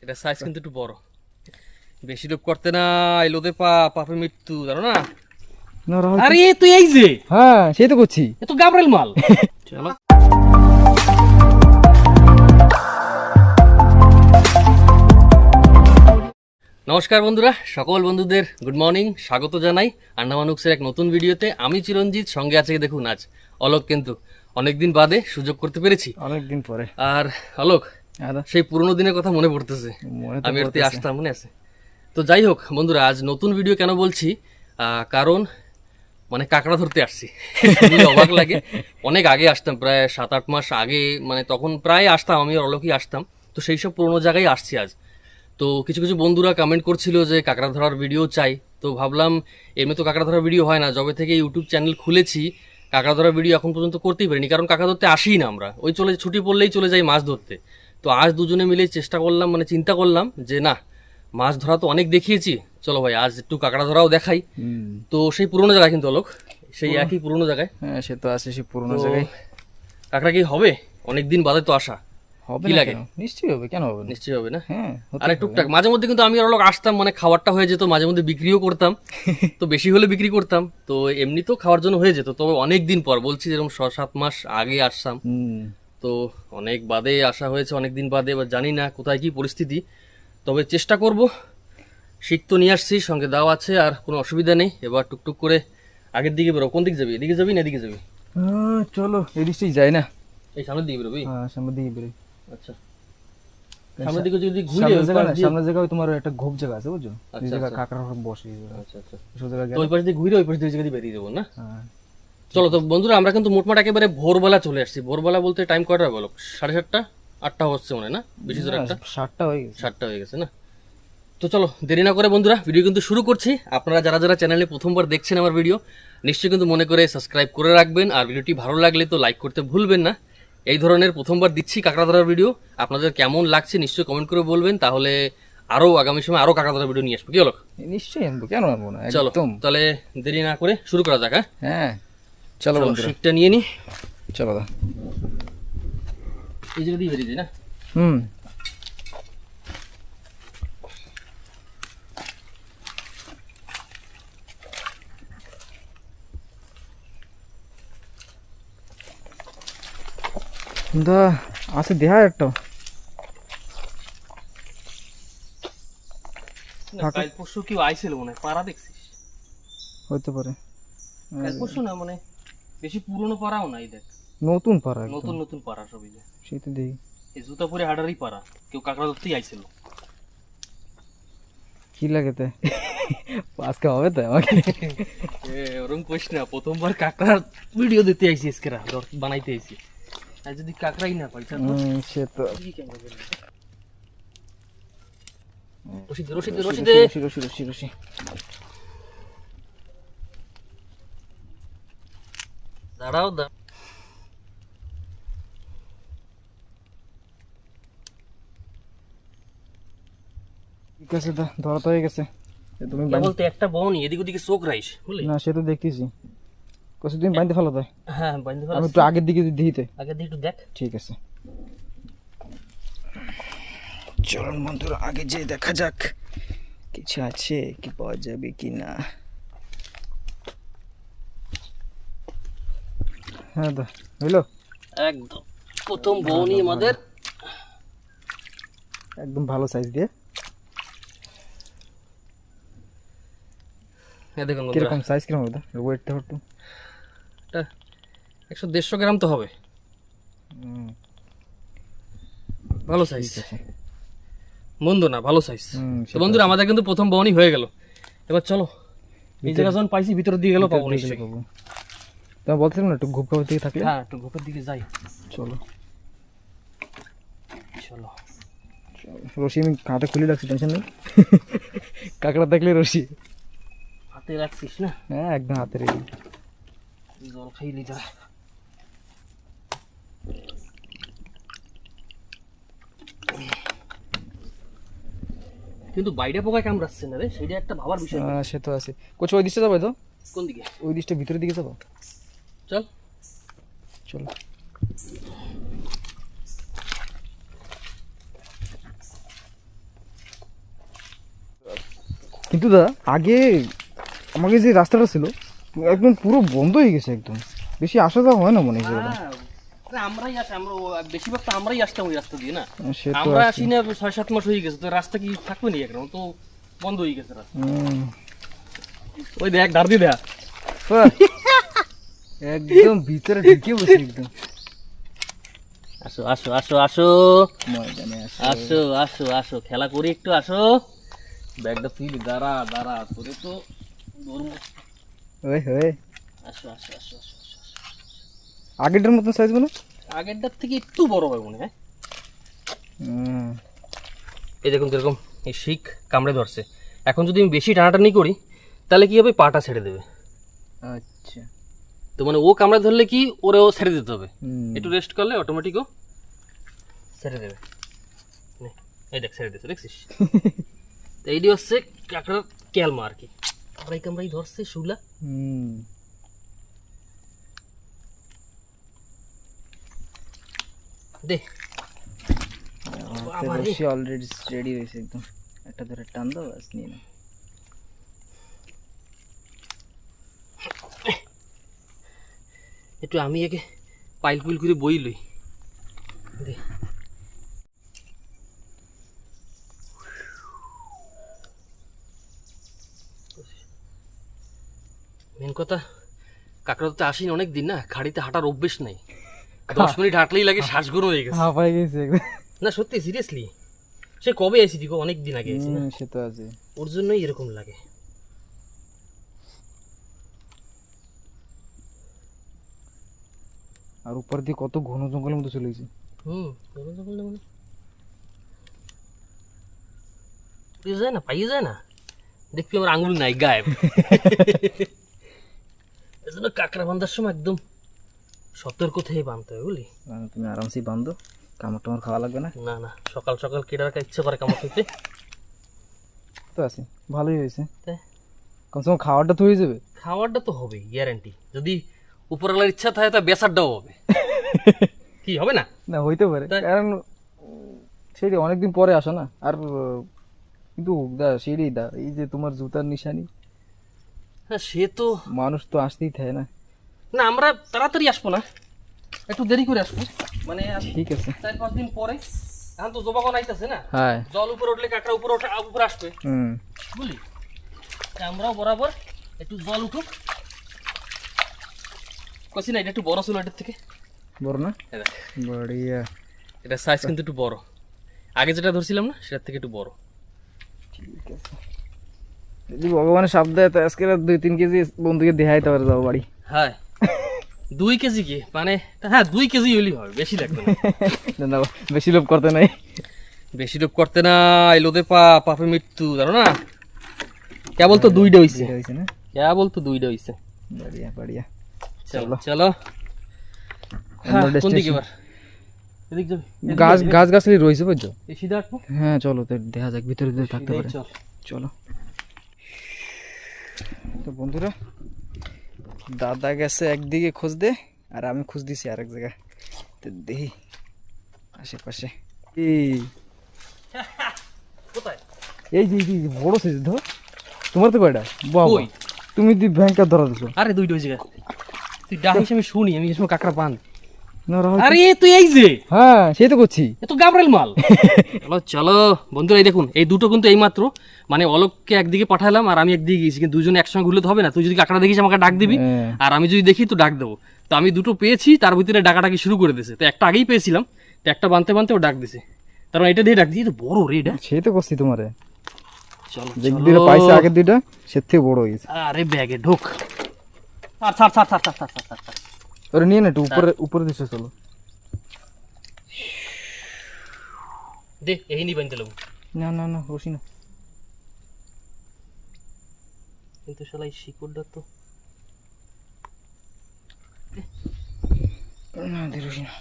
এটা সাইজ কিন্তু একটু বড়, বেশি লোভ করতে না, এলোতে পাপে মৃত্যু, জানো না? না রাহুল, আরে তুই এই যে, হ্যাঁ সেই তো করছি। এ তো গাবরেল মাল। চলো নমস্কার বন্ধুরা, সকল বন্ধুদের গুড মর্নিং, স্বাগত জানাই আন্ডামানুক্সের এক নতুন ভিডিওতে। আমি চিরঞ্জিত, সঙ্গে আছে দেখুন আজ অলোক। কিন্তু অনেকদিন বাদে সুযোগ করতে পেরেছি, অনেকদিন পরে। আর অলোক আরে সেই পুরোনো দিনের কথা মনে পড়তেছে, মনে তো আমি এরতে পড়তেছে। আসতাম, মনে আছে? তো যাই হোক বন্ধুরা, আজ নতুন ভিডিও কেন বলছি, কারণ মানে কাঁকড়া ধরতে আসছি। শুনলে অবাক লাগে, অনেক আগে আসতাম, প্রায় 7-8 মাস আগে, মানে তখন প্রায় আসতাম, আমি আর অলোকই আসতাম। তো সেই সব পুরোনো জায়গায় আসছি আজ। তো কিছু কিছু বন্ধুরা কমেন্ট করছিল যে কাঁকড়া ধরার ভিডিও চাই, তো ভাবলাম এমনি তো কাঁকড়া ধরার ভিডিও হয় না, যবে থেকে ইউটিউব চ্যানেল খুলেছি কাঁকড়া ধরার ভিডিও এখন পর্যন্ত করতেই পারিনি, কারণ কাঁকড়া ধরতে আসিই না আমরা, ওই চলে ছুটি পড়লেই চলে যাই মাছ ধরতে। তো আজ দুজনে মিলে চেষ্টা করলাম, মানে চিন্তা করলাম যে না, মাছ ধরা তো অনেক দেখিয়েছি, চলো ভাই আজ একটু কাঁকড়া ধরাও দেখাই। তো সেই পুরোনো জায়গায় কিন্তু অলোক, সেই একই পুরোনো জায়গায়। হ্যাঁ সে তো আছে, সেই পুরোনো তো জায়গায়। কাঁকড়া কি হবে? অনেকদিন বাদে তো আসা, হবে কি না লাগে? কেন? নিশ্চয়ই হবে, কেন হবে না? নিশ্চয়ই হবে না? হ্যাঁ হতেই আর হবে। টুকটাক মাঝে মধ্যে কিন্তু আমি আর লোক আসতাম, মানে খাবারটা হয়ে যেত, মাঝে মধ্যে বিক্রিও করতাম। তো বেশি হলে বিক্রি করতাম, তো এমনি তো খাওয়ার জন্য হয়ে যেত। তবে অনেক দিন পর, বলছি যেরকম 6-7 মাস আগে আসতাম, তো অনেক বাদে আসা হয়েছে, অনেক দিন বাদে। এবার জানি না কোথায় কি পরিস্থিতি, তবে চেষ্টা করব। শিখ তো নিয়ে আসছি, সঙ্গে দাও আছে, আর কোনো অসুবিধা নেই। এবার টুকটুক করে আগের দিকে বেরো। কোন দিক যাবি? এদিকে যাবি না এদিকে যাবি? চলো এই দিকটাই যাই না। এই সামনের দিকে বেরোবি? হ্যাঁ সামনের দিকে বেরোই। আচ্ছা, সামনের দিকে যদি ঘুরে সামনের ওই জায়গা পাশ না, দিয়ে- সামনের জায়গায় তোমার একটা ঘোপ জায়গা আছে, বুঝছো? এই আচ্ছা, জায়গা আচ্ছা। কাঁকড়া সব বসে। আচ্ছা আচ্ছা, সব জায়গা তো ওই গেলে পাশ দিয়ে ঘুরে ওই পাশ দিয়ে ওই জায়গা দিয়ে বেরিয়ে যাবো না? হ্যাঁ চলো তো বন্ধুরা, আমরা কিন্তু মোটমাট একেবারে ভোরবেলা চলে আসছি। ভোরবেলা বলতে টাইম কয়টা বলো? 7:30, 8টা হচ্ছে মনে হয়, না বেশি জোর? একটা 7টা হয়ে গেছে। 7টা হয়ে গেছে না? তো চলো দেরি না করে বন্ধুরা ভিডিও কিন্তু শুরু করছি। আপনারা যারা যারা চ্যানেলে প্রথমবার দেখছেন আমার ভিডিও, নিশ্চয়ই কিন্তু মনে করে সাবস্ক্রাইব করে রাখবেন, আর ভিডিওটি ভালো লাগলে তো লাইক করতে ভুলবেন না। এই ধরনের প্রথমবার দিচ্ছি কাঁকড়া ধরার ভিডিও, আপনাদের কেমন লাগছে নিশ্চয়ই কমেন্ট করে বলবেন, তাহলে আরো আগামী সময় আরো কাঁকড়া ধরার ভিডিও নিয়ে আসবো। কি হলো? নিশ্চয়ই আনবো, কেন আনবো না, চলো একদম। তাহলে দেরি না করে শুরু করা যাক। হ্যাঁ হ্যাঁ চলো চলো, বন্ধুরা, শিকটা নিয়ে নি। চলো দা। এই জায়গা দিয়ে বেরিয়ে যাই না? হুম দা আছে দেহা একটা। কাল পরশু কেউ আইছিল মনে হয়, পাড়া দেখছিস? হতে পারে, কাল পরশু না, মানে বেশি পুরনো পাড়াও নাই, দেখ নতুন পাড়া একদম। নতুন নতুন পাড়া সবই, যে সেই তো দেখি এই জুতা পরে হাডারই পাড়া, কেউ কাঁকড়া ধরতেই আইছিল। কি লাগে তে আজকে হবে তো আমাকে। ওরকম কইস না, প্রথমবার কাঁকড়ার ভিডিও দিতে আইছি, আজকেরা বানাইতে আইছি, আর যদি কাঁকড়াই না পাই তারপর সে তো রশিদে রশিদে রশিদে রশি রশি রশি রশি। দাঁড়াও ঠিক আছে দা, ধরা তো হয়ে গেছে। তুমি বলতে একটা বউনি এদিক ওদিকে চোখ রাইস, বুঝলি? না সে তো দেখতেছি, কত তুমি বাঁধতে ফেলো তাই। হ্যাঁ বান্ধব, আমি একটু আগের দিকে দিতে। আগে দিয়ে একটু দেখ। ঠিক আছে চলুন বন্ধুরা, আগে যে দেখা যাক কিছু আছে কি, পাওয়া যাবে কি না। হ্যাঁ দা হইলো, একদম প্রথম বউনি আমাদের, একদম ভালো সাইজ দিয়ে। দেখুন বন্ধুরা, কিরকম সাইজ, কিরকম হবে ওয়েট তো একটু? এটা 100-150 গ্রাম তো হবে, ভালো সাইজ বন্ধু, না ভালো সাইজ। তো বন্ধুরা আমাদের কিন্তু প্রথম বউনি হয়ে গেল। এবার চলো, এই জায়গা যখন পাইছি ভিতর দিয়ে গেল পাবো নিশ্চয়ই। তুমি বলছিলাম না একটু ঘুপ খাবার দিকে থাকলে। হ্যাঁ একটু ঘোপের দিকে যাই, চলো চলো। রশি আমি হাতে খুলে রাখছি, টেনশন নেই। কাঁকড়া দেখলে রশি হাতে রাখছিস না? হ্যাঁ একদম হাতে রেডি। জল খাইলি যা। কিন্তু বাইরে পোকা কামড়াচ্ছে না রে, সেটা একটা ভাবার বিষয়। সে তো আছে, কোচ ওই দিকটা যাবো তো? কোন দিকে? ওই দিকটা ভিতরের দিকে যাবো, চল চলো। কিন্তু দাদা আগে আমাকে যে রাস্তাটা ছিল একদম পুরো বন্ধ হয়ে গেছে, একদম বেশি আসা যাওয়া হয় না মনে হয় সেরকম। আমরাই আসি, আমরা বেশিরভাগ তো আমরাই আসতাম ওই রাস্তা দিয়ে না। সে তো আমরা আছে। আসি না 6-7 মাস হয়ে গেছে, তো রাস্তা কি থাকবে নি এখন? তো বন্ধ হয়ে গেছে রাস্তা। ওই দেখ ধার দিয়ে দেখ। বাহ, একদম ভিতরে ঢুকে বসে একদম আসো আসো আসো আসো ময়দানে আসে। আসো আসো আসো, খেলা করি একটু, আসো। ব্যাগটা তুই দাঁড়া দাঁড়া, তোরে তো ধরবো। ওই হয়ে আসো আসো আসো আসো আসো, আসো। আগেরটার মতন সাইজ গুলো। আগেরটার থেকে একটু বড় হয় মনে হয়। এই দেখুন যেরকম এই শিক কামড়ে ধরছে, এখন যদি আমি বেশি টানাটানি করি তাহলে কি হবে, পাটা ছেড়ে দেবে। আচ্ছা, তো মানে ও কামড়ে ধরলে কি ওরেও ছেড়ে দিতে হবে, একটু রেস্ট করলে অটোমেটিক ও ছেড়ে দেবে। নে, এই দেখ ছেড়ে দিচ্ছে, দেখছিস? তো এইটি হচ্ছে কাঁকড়ার ক্যালমা আর কি, কামড়াই কামড়াই ধরছে শুলা। দে বাবারে। অলরেডি রেডি হয়েছে একদম, একটা ধরে টান দাও বাস নিয়ে নাও। একটু আমি একে পাইল পুইল করে বই লই। দে মেন কথা, কাঁকড়া তো আসিনি অনেক দিন না, খাড়িতে হাঁটার অভ্যেস নাই, 10 মিনিট হাঁটলেই লাগে শ্বাস গরম হয়ে গেছে। হাঁপাই গেছে একদম। না সত্যি সিরিয়াসলি, সে কবে আইসি দিকে, অনেক দিন আগে আইসি না, সে তো আছে। ওর জন্যই এরকম লাগে। আর উপর দিয়ে কত ঘন জঙ্গলের মতো চলে গেছে। উড়ে যায় না, পাইয়ে যায় না, দেখবি আমার আঙুল নাই, গায়েব। এই জন্য কাঁকড়া বান্ধার সময় একদম সতর্ক থেকে বাঁধতে হবে, বুঝলি? তুমি আরামসে বান্ধো, কামড় টামড় খাওয়া লাগবে না। না না, সকাল সকাল কেটে রাখা ইচ্ছে করে কামড় খেতে। তো আছে, ভালোই হয়েছে। তাই? কমসে কম খাওয়াটা তো হয়ে যাবে। খাওয়ারটা তো হবেই গ্যারান্টি, যদি উপরওয়ালার ইচ্ছা থাকে তা বেসারটাও হবে। কি হবে না? না হইতে পারে, তাই? কারণ সেটি অনেকদিন পরে আসো না। আর কিন্তু সেটি এই যে তোমার জুতার নিশানি, হ্যাঁ সে তো, মানুষ তো আসতেই থাকে না। না আমরা তাড়াতাড়ি আসবো না, একটু দেরি করে আসবো, মানে ঠিক আছে। 4-5 দিন পরে। এখন তো জবাগন আইতাছে না, হ্যাঁ। জল উপরে উঠলে কাঁকড়া উপরে আসবে, বুঝলি? তা আমরাও বরাবর একটু জল উঠুক কছি না, এটা একটু বড় ছিল এটার থেকে। বড় না? এই দেখ, বড়িয়া। এটা সাইজ কিন্তু একটু বড়, আগে যেটা ধরছিলাম না সেটার থেকে একটু বড়। ঠিক আছে, যদি ভগবানের সাপ দেয় তো আজকে 2-3 কেজি বন্ধুকে দেখাইতে পারে যাও বাড়ি। হ্যাঁ 2 কেজি কি মানে, হ্যাঁ 2 কেজি হলেই হবে, বেশি লাগবে না। না বেশি লোভ করতে নাই। বেশি লোভ করতে না, এলোতে পাপে মৃত্যু, জানো না? কেবল তো 2টা হইছে, হয়েছে না? কেবল তো 2টা হইছে। বড়িয়া বড়িয়া। চলো চলো, হ্যাঁ, কোন দিকে এবার? এদিক যাবি? গাছ গাছালি রয়েছে বুঝছো? এই সিধা হাঁটবো? হ্যাঁ চলো তো দেখা যাক ভিতরে যদি থাকতে পারে। চল। চলো তো বন্ধুরা, দাদা গেছে একদিকে খোঁজ দে আর আমি খোঁজ দিছি আরেক জায়গায়, তো দেখি আশেপাশে। কোথায়? এই যে বড় সাইজ ধর, তোমার তো কয়টা? বাবা কই? তুমি দি ভয়ঙ্কর ধরা দিছো। আরে 2টা হইছে, তুই ডাকিস আমি শুনি, আমি এসব কাকড়া পান। না রাহুল, আরে তুই এই যে, হ্যাঁ সেই তো করছি। এ তো গাবরেল মাল। চলো চলো বন্ধুরা, এই দেখুন এই দুটো কিন্তু এইমাত্র, মানে অলোককে একদিকে পাঠালাম আর আমি একদিকে গেছি, কিন্তু দুজনে একসঙ্গে ঘুরলে তো হবে না। তুই যদি কাকড়া দেখিস আমাকে ডাক দিবি, হ্যাঁ। আর আমি যদি দেখি তো ডাক দেবো। তো আমি দুটো পেয়েছি, তার ভিতরে ডাকাডাকি শুরু করে দিয়েছে। তো একটা আগেই পেয়েছিলাম, তো একটা বানতে বানতে ও ডাক দিছে, তার মানে এটা দিয়ে ডাক দিই, তো বড় রে এটা। সেই তো করছি তোমারে, চলো যে দুটো পাইছে আগের দুইটা সে থেকে বড় হয়েছে। আরে ব্যাগে ঢোক, আর ছাড় ছাড় ছাড় ছাড় ছাড় ছাড় ছাড় ছাড়। ওরে নিয়ে না একটু উপরে উপরে দিছে, চলো। দে এই নি বানতে লাগবো, না না না রসি না, কিন্তু শালা এই শিকড়টা তো না দে রসি না।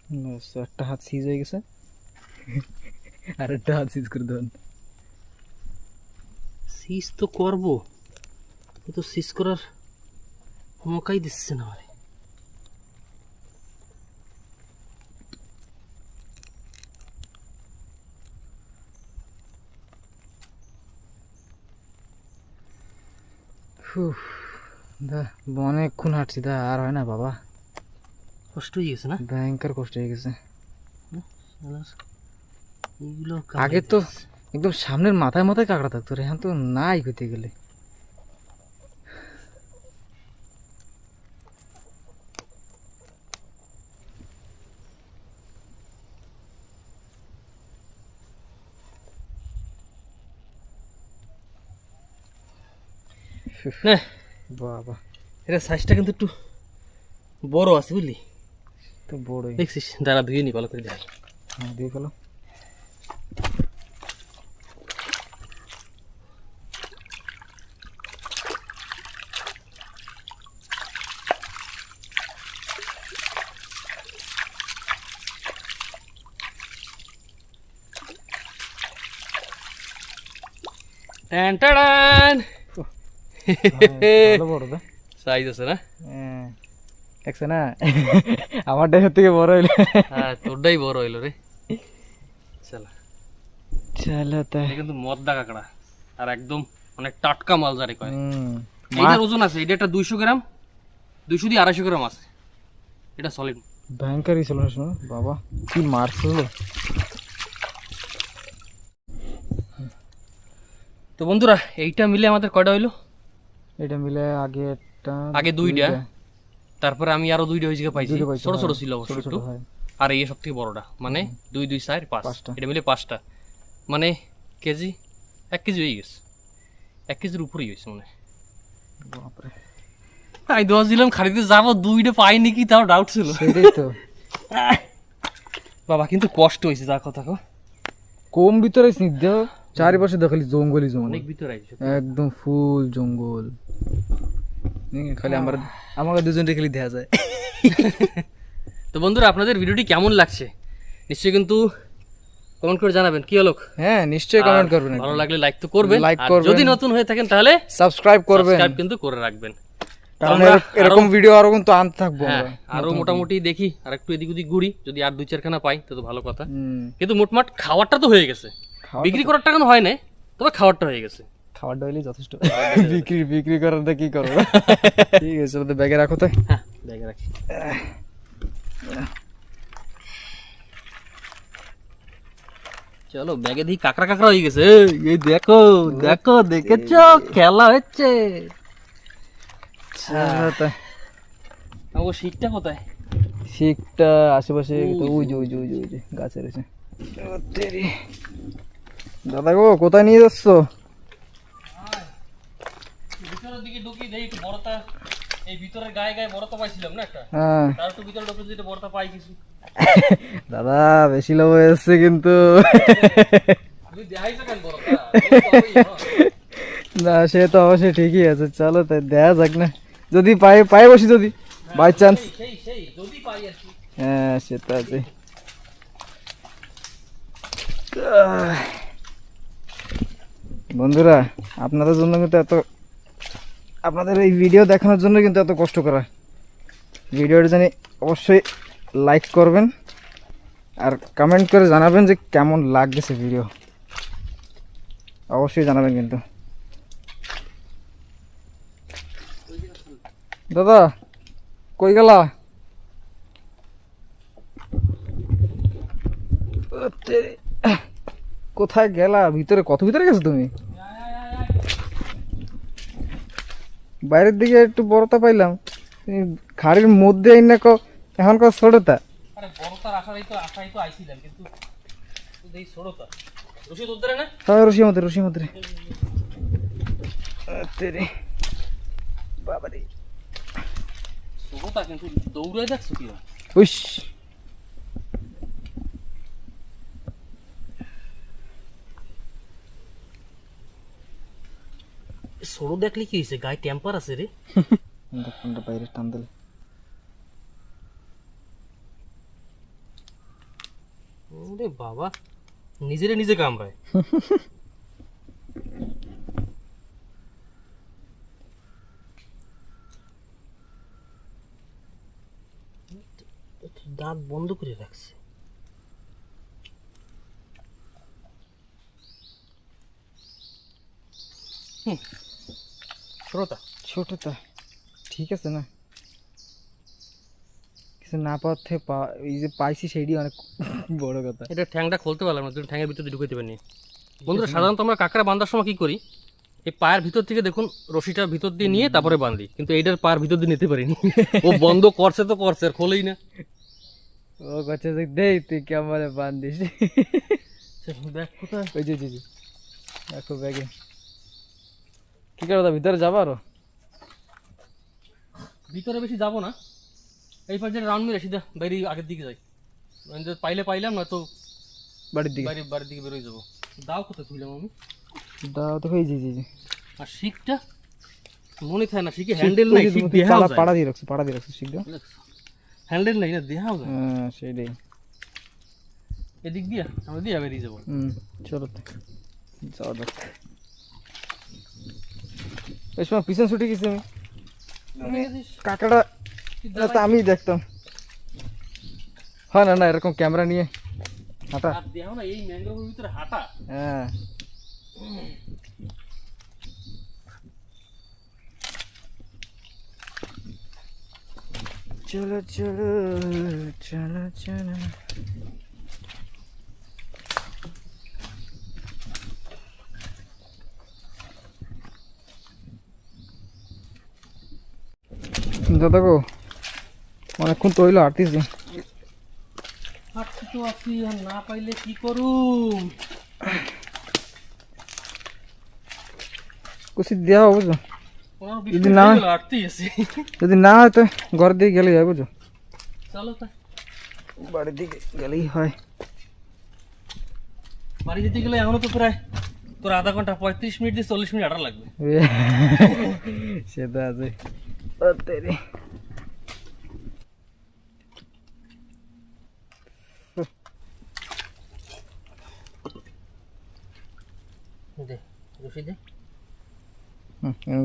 ব্যাস, একটা হাত সিজ হয়ে গেছে, আর একটা হাত সিজ করে দেবেন। সিজ তো করবো, কিন্তু সিজ করার মৌকাই দিচ্ছে না আমারে। দা অনেকক্ষণ হাঁটছি, দা আর হয় না বাবা, কষ্ট হয়ে গেছে না? ভয়ঙ্কর কষ্ট হয়ে গেছে। শালার এগুলো আগে তো একদম সামনের মাথায় মাথায় কাঁকড়া থাকতো, রে এখন তো নাই করতে গেলে। না, বাবা এটা সাইজটা কিন্তু একটু বড় আছে বুঝলি, তো বড়ই। দেখছিস? দাঁড়া ধুয়ে নি ভালো করে দেখ। হ্যাঁ দিয়ে ফেলো। টান টান, ভালো বড় দা, সাইজ আছে না? হ্যাঁ দেখছে না, আমার ডেকের থেকে বড় হইলো। হ্যাঁ তোরটাই বড় হইলো রে। চলো, চলো তাই। এটা কিন্তু মদ্দা কাঁকড়া, আর একদম অনেক টাটকা মাল যারে কয়। হুম, এইটার ওজন আছে, এটা একটা 200 গ্রাম, 200 দিয়ে 250 গ্রাম আছে, এটা সলিড। ভয়ঙ্করই ছিল না শোনো বাবা, কি মারছিল। তো বন্ধুরা এইটা মিলে আমাদের কয়টা হইলো? এটা মিলে আগে একটা, আগে দুইটা, তারপরে আমি আরো দুইটা হয়েছে পাইছি, দুইটা পাইছো, ছোট ছোট হ্যাঁ, ছিল অবশ্য ছোট ছোট একটু। হয়। আর এই সব থেকে বড়টা, মানে 2 2 4 5, পাঁচটা। এটা মিলে 5টা, মানে কেজি 1 কেজি হয়ে গেছে, 1 কেজির উপরেই হয়েছে মনে হয়। বাপরে, আমি 10 দিলাম খাড়িতে যাবো, দুইটা পাই নাকি তাও ডাউট ছিল। সেটাই তো। বাবা কিন্তু কষ্ট হয়েছে, যা কথা কো। কম ভিতরে স্নিগ্ধ, চারিপাশে দেখালি জঙ্গলই জঙ্গল, অনেক ভিতরে আইছে। একদম ফুল জঙ্গল। খালি আমাকে দুজনকে খালি দেখা যায়। তো বন্ধুরা আপনাদের ভিডিওটি কেমন লাগছে নিশ্চয়ই কিন্তু কমেন্ট করে জানাবেন। কি হলো, হ্যাঁ নিশ্চয়ই কমেন্ট করবেন, ভালো লাগলে লাইক তো করবেন, Like আর করবেন। যদি নতুন হয়ে থাকেন তাহলে সাবস্ক্রাইব করবেন, সাবস্ক্রাইব কিন্তু করে রাখবেন। কারণ আমরা এরকম ভিডিও আরো কিন্তু আনতে থাকবো হ্যাঁ, আমরা। আরো মোটামুটি দেখি, আর একটু এদিক ওদিক ঘুরি, যদি আর 2 4 খানা পাই তো ভালো কথা। হুম, কিন্তু মোটমাট খাওয়ারটা তো হয়ে গেছে, বিক্রি করারটা কেন হয় না, তবে খাওয়ারটা হয়ে গেছে। খাবার ডইলেই যথেষ্ট। বিক্রি করার কি করবো। ঠিক আছে, ওদের ব্যাগে রাখো তো। হ্যাঁ ব্যাগে রাখি। চলো ব্যাগে দিই, কাঁকড়া কাঁকড়া হয়ে গেছে। এই দেখো দেখো, দেখেছো খেলা হচ্ছে। ও শীতটা কোথায়? শিকটা আশেপাশে তো, ওই যে ওই যে ওই যে ওই যে গাছে রয়েছে। দাদা গো কোথায় নিয়ে যাচ্ছ? ভিতরের দিকে ঢুকি দেই একটু বড়টা, এই ভিতরের গায়ে গায়ে বড়টা পাইছিলাম না একটা, হ্যাঁ তার একটু ভিতরে ঢুকে যেটা বড়টা পাই কিছু। দাদা বেশি লোভ এসছে কিন্তু। তুই দেখাইছো কেন বড়টা? না সে তো অবশ্যই ঠিকই আছে, চলো তাই দেখা যাক না, যদি পাই বসি, যদি বাই চান্স। সেই সেই যদি পাই আর কি। হ্যাঁ সে তো আছে। বন্ধুরা আপনাদের জন্য কিন্তু আপনাদের এই ভিডিও দেখানোর জন্য কিন্তু এত কষ্ট করা। ভিডিওটা জানি অবশ্যই লাইক করবেন, আর কমেন্ট করে জানাবেন যে কেমন লাগতেছে ভিডিও, অবশ্যই জানাবেন কিন্তু। দাদা কই গেলা? কোথায় গেলা? ভিতরে, কত ভিতরে গেছো তুমি? বাইরের দিকে একটু বড়টা পাইলাম, তুমি খাড়ির মধ্যে এখনকার ছোটটা। আরে বড়টার আশাই তো আইছিলাম, কিন্তু এই ছোটটা রশি তো ধরে না। হ্যাঁ রশি মধ্যে তেরে বাবারে, ছোটটা কিন্তু দৌড়ে যাচ্ছে কি হয়? উইশ ছোট দেখলে কি হয়েছে, গায়ে টেম্পার আছে রে। বাইরে টান দিলে রে বাবা, নিজেরে নিজে কামড়ায়। দাঁত বন্ধ করে রাখছে। ছোটটা ছোটটা ঠিক আছে না, কিছু না পাওয়ার থেকে এই যে পাইছি সেইটি অনেক বড় কথা। এটা ঠ্যাংটা খুলতে পারলাম না, তুমি ঠ্যাংয়ের ভিতরে ঢুকাইতে পারিনি। বন্ধুরা সাধারণত আমরা কাঁকড়া বাঁধার সময় কি করি, এই পায়ের ভিতর থেকে দেখুন রশিটার ভিতর দিয়ে নিয়ে তারপরে বাঁধি, কিন্তু এইটার পায়ের ভিতর দিয়ে নিতে পারিনি। ও বন্ধ করছে তো করছে, আর খোলেই না। ও কাছে দেই তুই কেমন বান্ধিস। ব্যাগ কোথায়? ওই যে জি দেখো ব্যাগে কি করো, তা ভিতরে যাবো আরো? ভিতরে বেশি যাবো না, এই পাশে রাউন্ড মেরে সিধা বাইরে আগের দিকে যাই। পাইলে পাইলাম, না তো বাড়ির দিকে, বাড়ির দিকে বেরোয় যাবো। দাও কোথায় তুইলাম আমি? দাও তো হয়ে জি আর শিকটা মনে থাকে না, শিখে হ্যান্ডেল নাই, শিখ দেহা যায়। পাড়া দিয়ে রাখছো শিখবে, হ্যান্ডেল নাই না, দেহাও যায়। হ্যাঁ সেইটাই। এদিক দিয়া আমরা দিয়া বেরিয়ে যাবো। চলো যাওয়া যাক। এই সময় পিছন ছুটে গেছি আমি, কাকাটা তো আমি দেখতাম। হয় না এরকম ক্যামেরা নিয়ে হাঁটা। আর দেহাও না, এই ম্যানগ্রোভের ভিতরে হাঁটা। হ্যাঁ চলো চলো চলো চলো। দাদা গো অনেকক্ষণ তো হইলো হাঁটতেছি। হাঁটছি তো আছি, আর না পাইলে কি করুম? কুচি দেওয়া বুঝো, 15-20 যদি মিনিট না- হয়ে গেল হাঁটতেই আছি। যদি না হয় তো ঘর দিকে গেলেই হয় বুঝো, চলো তা বাড়ির দিকে গেলেই হয়। বাড়ি যেতে গেলে এখনো তো প্রায় তোর আধা ঘন্টা 35 মিনিট দিয়ে 40 মিনিট হাঁটা লাগবে। সেটা আছে। ও তেরি দে রশি দে।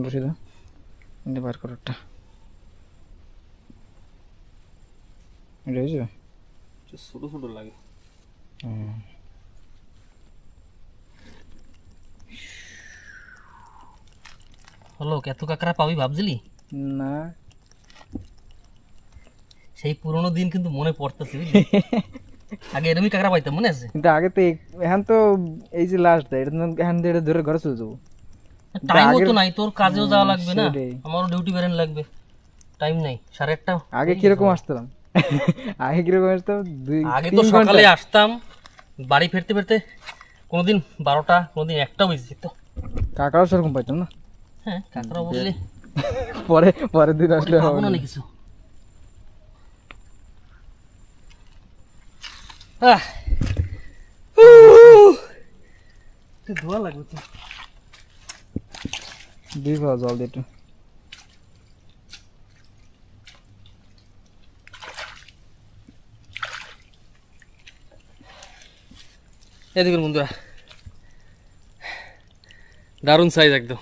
বসে দাও, বার করো একটা। এটা হয়েছে? ছোট ছোট লাগে। হলো এত কাঁকড়া পাবি ভাবছিলি? না সেই পুরোনো দিন কিন্তু মনে পড়তেছে, বুঝলি? আগে এরমই কাঁকড়া পাইতাম, মনে আছে? কিন্তু আগে তো এখন তো এই যে লাস্ট দেয়, এখন দিয়ে ধরে ঘরে চলে যাবো। টাইমও তো নাই, তোর কাজেও যাওয়া লাগবে না, সেটাই। আমারও ডিউটি বেরেন লাগবে, টাইম নাই। 1:30 আগে কিরকম আসতাম, আগে কিরকম আসতাম আগে তো সকালে আসতাম, বাড়ি ফিরতে ফিরতে কোনোদিন 12টা, কোনোদিন 1টা বেজে যেত। কাকাও সেরকম পাইতাম না। হ্যাঁ কাঁকড়া বললে পরের দিন আসলে পাবো হবে না না। কিছু। ধোয়া লাগবে তো। দিয়ে খাওয়া জল দিয়ে একটু। এই দেখুন বন্ধুরা, দারুণ সাইজ একদম।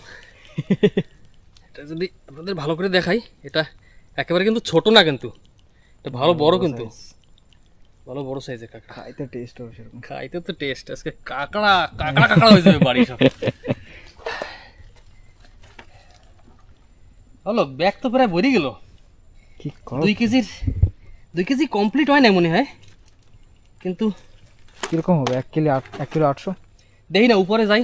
এটা যদি আপনাদের ভালো করে দেখাই, এটা একেবারে কিন্তু ছোট না, কিন্তু এটা ভালো বড়, কিন্তু ভালো বড় সাইজের কাঁকড়া। খাইতে টেস্ট হবে সেরকম। খাইতে তো টেস্ট, আজকে কাঁকড়া কাঁকড়া কাঁকড়া হয়ে যাবে বাড়ি সব। হলো ব্যাগ তো প্রায় ভরে গেল। কি করো, 2 কেজি কমপ্লিট হয় না মনে হয়, কিন্তু কিরকম হবে? 1 কিলো 800। দেখি না উপরে যাই,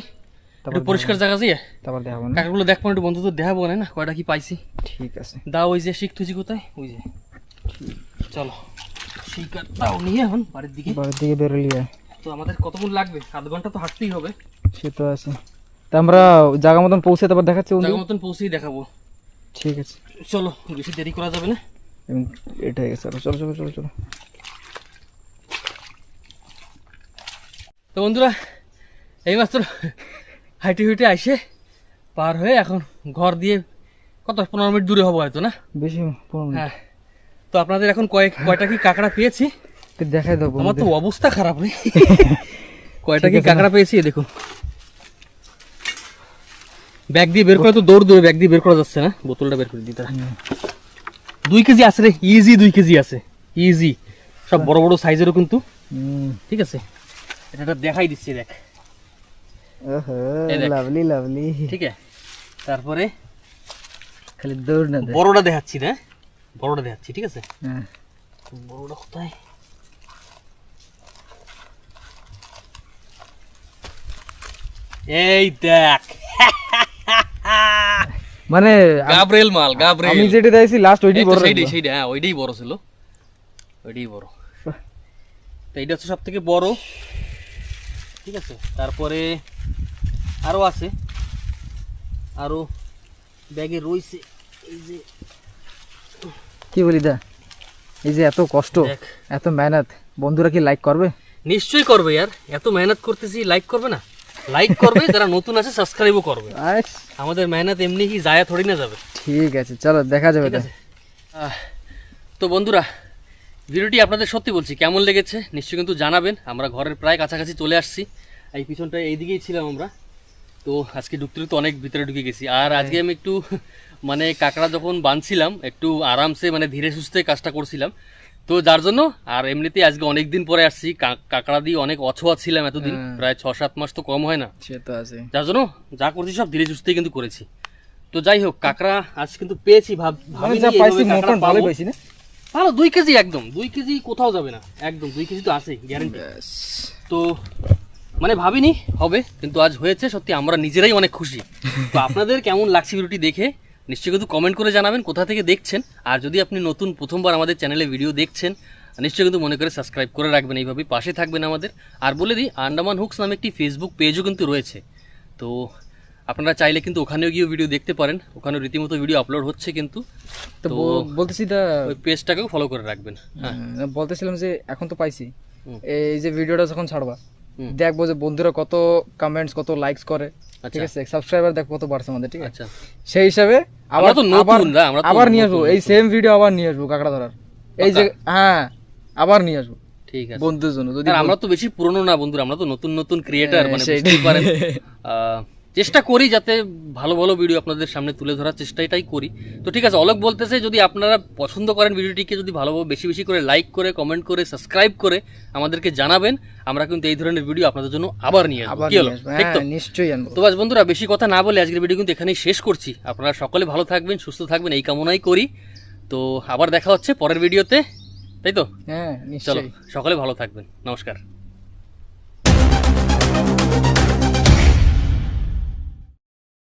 একটু পরিষ্কার জায়গা যাই, তারপর দেখাবো না। কাকাগুলো দেখবো একটু, বন্ধু তো দেখাবো না কয়টা কি পাইছি। ঠিক আছে দাও ওই যে শিখ তুজি কোথায়, ওই যে চলো শিকার দাও নিয়ে এখন বাড়ির দিকে। বাড়ির দিকে বেরোলিয়ে তো আমাদের কতক্ষণ লাগবে? 7 ঘন্টা তো হাঁটতেই হবে। সে তো আছে। তা আমরা জায়গা মতন পৌঁছে তারপর দেখাচ্ছি বন্ধু। জায়গা মতন পৌঁছেই দেখাবো। ঠিক আছে চলো, বেশি দেরি করা যাবে না। এটা হয়ে গেছে, চলো চলো চলো চলো। তো বন্ধুরা এই মাত্র হাইটে হাইটে আইসে পার হয়ে এখন ঘর দিয়ে কত 15 মিনিট দূরে হবো হয়তো, না বেশি 15 মিনিট। হ্যাঁ। তো আপনাদের এখন কয়টা কি কাঁকড়া পেয়েছি একটু দেখাই দাও আমার তো বন্ধুদের। অবস্থা খারাপ রে কয়টা ঠিক কি আছে না? কাঁকড়া পেয়েছি এই দেখুন ব্যাগ দিয়ে বের করে তো দৌড় দৌড়ে ব্যাগ দিয়ে বের করা যাচ্ছে না বোতলটা বের করে দিতে 2 কেজি আছে রে ইজি 2 কেজি আছে ইজি সব বড় বড় সাইজেরও কিন্তু ঠিক আছে এটা দেখাই দিচ্ছি দেখ ওহো এই দেখ। লাভলি লাভলি, ঠিক আছে তারপরে খালি দৌড় না দে। বড়টা দেখাচ্ছি না বড়টা দেখাচ্ছি ঠিক আছে হ্যাঁ। বড়টা কোথায় এই দেখ মানে গাবরেল মাল গাবরেল আমি যেটা দেখছি লাস্ট ওইটাই বড় সেইটাই লাগলো। সেইটা হ্যাঁ ওইটাই বড় ছিল ওইটাই বড় তো এইটা হচ্ছে সব থেকে বড় ঠিক আছে তারপরে আরো আছে আরো ব্যাগে রইছে এই যে কি বলি দা, এই যে এত কষ্ট দেখ। এত মেহনত, বন্ধুরা কি লাইক করবে? নিশ্চয়ই করবে यार এত মেহনত করতেছি লাইক করবে না লাইক করবে যারা নতুন আছে সাবস্ক্রাইবও করবে আচ্ছা, আমাদের মেহনত এমনি কি জায়া থোড়ি না যাবে ঠিক আছে, চলো দেখা যাবে। ঠিক আছে তো বন্ধুরা ভিডিওটি আপনাদের সত্যি বলছি কেমন লেগেছে নিশ্চয়ই কিন্তু জানাবেন আমরা ঘরের প্রায় কাছাকাছি চলে আসছি এই পিছনটা এইদিকেই ছিলাম আমরা তো আজকে ঢুকতে ঢুকতে অনেক ভিতরে ঢুকে গেছি আর আজকে আমি একটু মানে কাঁকড়া যখন বাঁধছিলাম একটু আরামসে মানে ধীরে সুস্থে কাজটা করছিলাম তো যার জন্য আর এমনিতেই আজকে অনেক দিন পরে আসছি কাঁকড়া দিয়ে অনেক অছোয়া ছিলাম এতদিন প্রায় 6-7 মাস তো কম হয় না সে তো আছে। যার জন্য যা করছি সব ধীরে সুস্থে কিন্তু করেছি তো যাই হোক কাঁকড়া আজ কিন্তু পেয়েছি আমি ভাবিনি যা এইভাবে পাইছি কাঁকড়া মোটামুটি ভালোই পাবো। পাইছি না? ভালো 2 কেজি একদম 2 কেজি কোথাও যাবে না একদম 2 কেজি তো আছে গ্যারান্টি তো মানে ভাবিনি হবে কিন্তু আজ হয়েছে সত্যি আমরা নিজেরাই অনেক খুশি তো আপনাদের কেমন লাগছে ভিডিওটি দেখে নিশ্চয়ই কিন্তু কমেন্ট করে জানাবেন কোথা থেকে দেখছেন আর যদি আপনি নতুন প্রথমবার আমাদের চ্যানেলে ভিডিও দেখছেন নিশ্চয়ই কিন্তু মনে করে সাবস্ক্রাইব করে রাখবেন এইভাবে পাশে থাকবেন আমাদের আর বলে দিই আন্ডামান হুকস নামে একটি ফেসবুক পেজও কিন্তু রয়েছে তো আপনারা চাইলে কিন্তু ওখানেও গিয়ে ভিডিও দেখতে পারেন ওখানেও রীতিমতো ভিডিও আপলোড হচ্ছে কিন্তু তো তো বলতেছি দা, ওই পেজটাকেও ফলো করে রাখবেন হ্যাঁ বলতেছিলাম যে এখন তো পাইছি, হুম। এই যে ভিডিওটা যখন ছাড়বা হুম। দেখবো যে বন্ধুরা কত কমেন্টস কত লাইকস করে, ঠিক আছে, সাবস্ক্রাইবার দেখো কত বাড়ছে আমাদের, ঠিক আছে, আচ্ছা সেই হিসাবে আবার আমরা তো নতুন না, আমরা তো আবার নিয়ে আসবো নতুন, এই সেম ভিডিও আবার নিয়ে আসবো কাঁকড়া ধরার এই যে, হ্যাঁ আবার নিয়ে আসবো ঠিক আছে বন্ধুদের জন্য। যদি আর আমরা তো বেশি পুরনো না বন্ধুরা আমরা তো নতুন নতুন ক্রিয়েটার হ্যাঁ, মানে সেইটাই। বুঝতেই পারেন চেষ্টা করি যাতে ভালো ভালো ভিডিও আপনাদের সামনে তুলে ধরার চেষ্টাটাই করি তো ঠিক আছে অলোক বলতেছে যদি আপনারা পছন্দ করেন ভিডিওটিকে যদি ভালোভাবে বেশি বেশি করে লাইক করে কমেন্ট করে সাবস্ক্রাইব করে আমাদেরকে জানাবেন আমরা কিন্তু এই ধরনের ভিডিও আপনাদের জন্য আবার নিয়ে আসবো আবার কি হলো নিয়ে আসবো, ঠিক তো হ্যাঁ নিশ্চয়ই আনবো। তো বাস বন্ধুরা বেশি কথা না বলে আজকের ভিডিও কিন্তু এখানেই শেষ করছি আপনারা সকলে ভালো থাকবেন সুস্থ থাকবেন এই কামনাই করি তো আবার দেখা হচ্ছে পরের ভিডিওতে তাই তো হ্যাঁ চলো নিশ্চয়ই। সকলে ভালো থাকবেন নমস্কার